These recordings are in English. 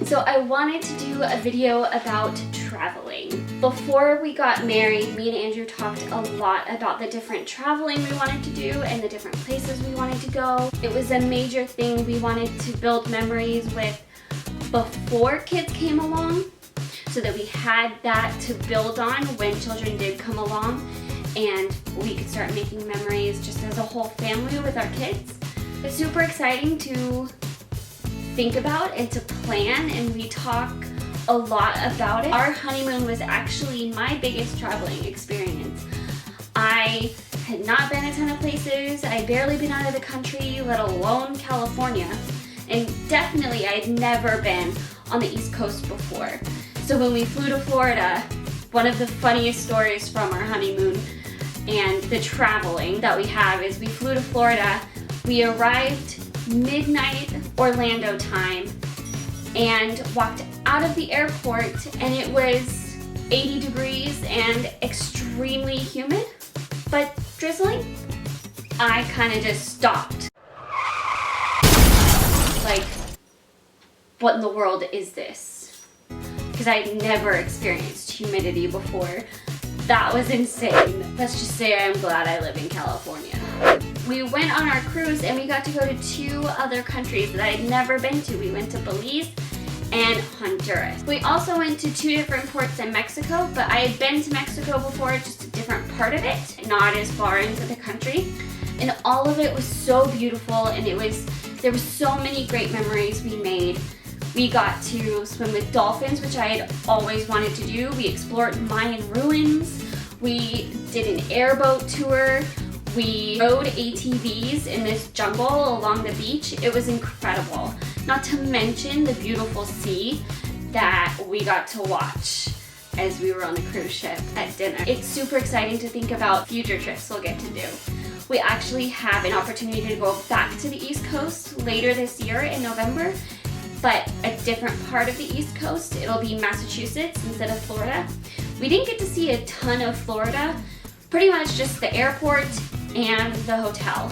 So I wanted to do a video about traveling. Before we got married, me and Andrew talked a lot about the different traveling we wanted to do and the different places we wanted to go. It was a major thing we wanted to build memories with before kids came along, so that we had that to build on when children did come along, and we could start making memories just as a whole family with our kids. It's super exciting to think about and to plan, and we talk a lot about it. Our honeymoon was actually my biggest traveling experience. I had not been a ton of places. I had barely been out of the country, let alone California. And definitely I'd never been on the East Coast before. So when we flew to Florida, one of the funniest stories from our honeymoon and the traveling that we have is we flew to Florida. We arrived midnight Orlando time and walked out of the airport, and it was 80 degrees and extremely humid, but drizzling. I kind of just stopped. Like, what in the world is this? Because I'd never experienced humidity before. That was insane. Let's just say I'm glad I live in California. We went on our cruise and we got to go to 2 other countries that I had never been to. We went to Belize and Honduras. We also went to 2 different ports in Mexico, but I had been to Mexico before, just a different part of it, not as far into the country. And all of it was so beautiful, and there were so many great memories we made. We got to swim with dolphins, which I had always wanted to do. We explored Mayan ruins. We did an airboat tour. We rode ATVs in this jungle along the beach. It was incredible. Not to mention the beautiful sea that we got to watch as we were on the cruise ship at dinner. It's super exciting to think about future trips we'll get to do. We actually have an opportunity to go back to the East Coast later this year in November, but a different part of the East Coast. It'll be Massachusetts instead of Florida. We didn't get to see a ton of Florida, pretty much just the airport and the hotel,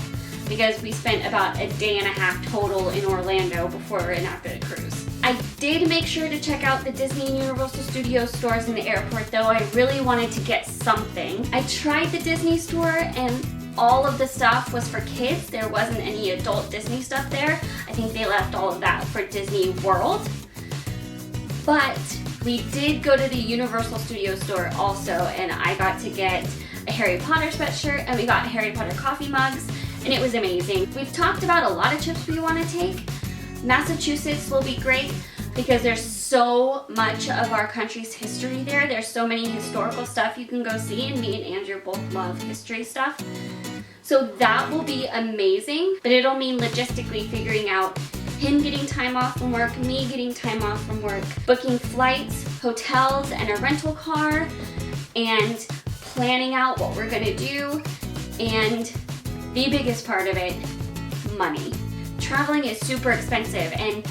because we spent about a day and a half total in Orlando before and after the cruise. I did make sure to check out the Disney and Universal Studios stores in the airport, though. I really wanted to get something. I tried the Disney store and all of the stuff was for kids. There wasn't any adult Disney stuff there. I think they left all of that for Disney World. But we did go to the Universal Studios store also, and I got to get a Harry Potter sweatshirt, and we got Harry Potter coffee mugs, and it was amazing. We've talked about a lot of trips we want to take. Massachusetts will be great because there's so much of our country's history there. There's so many historical stuff you can go see, and me and Andrew both love history stuff. So that will be amazing, but it'll mean logistically figuring out him getting time off from work, me getting time off from work, booking flights, hotels, and a rental car, and planning out what we're gonna do, and the biggest part of it, money. Traveling is super expensive, and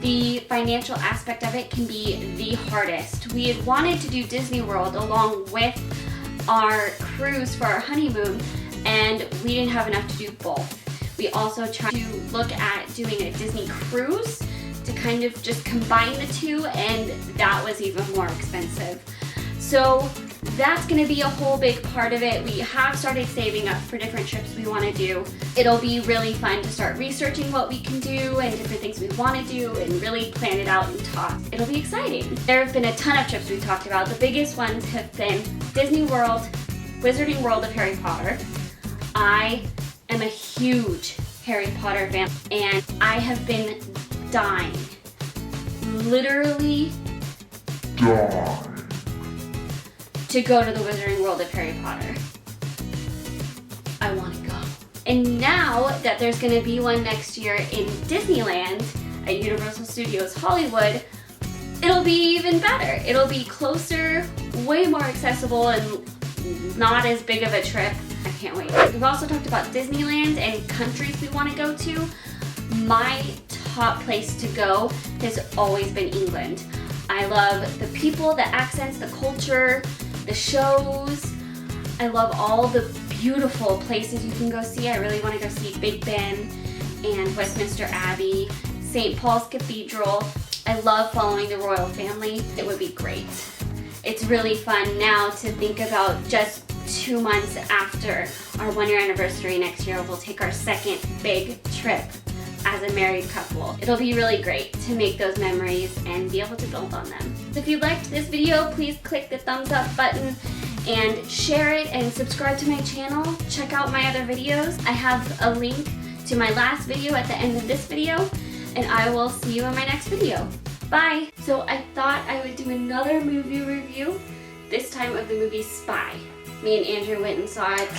the financial aspect of it can be the hardest. We had wanted to do Disney World along with our cruise for our honeymoon, and we didn't have enough to do both. We also tried to look at doing a Disney cruise to kind of just combine the two, and that was even more expensive. So that's gonna be a whole big part of it. We have started saving up for different trips we wanna do. It'll be really fun to start researching what we can do and different things we wanna do and really plan it out and talk. It'll be exciting. There have been a ton of trips we've talked about. The biggest ones have been Disney World, Wizarding World of Harry Potter. I am a huge Harry Potter fan, and I have been dying, literally dying, to go to the Wizarding World of Harry Potter. I want to go. And now that there's going to be one next year in Disneyland at Universal Studios Hollywood, it'll be even better. It'll be closer, way more accessible, and not as big of a trip. I can't wait. We've also talked about Disneyland and countries we want to go to. My top place to go has always been England. I love the people, the accents, the culture, the shows. I love all the beautiful places you can go see. I really want to go see Big Ben and Westminster Abbey, St. Paul's Cathedral. I love following the royal family. It would be great. It's really fun now to think about just 2 months after our 1-year anniversary next year, we'll take our second big trip as a married couple. It'll be really great to make those memories and be able to build on them. So if you liked this video, please click the thumbs up button and share it and subscribe to my channel. Check out my other videos. I have a link to my last video at the end of this video, and I will see you in my next video. Bye! So I thought I would do another movie review, this time of the movie Spy. Me and Andrew went and saw it.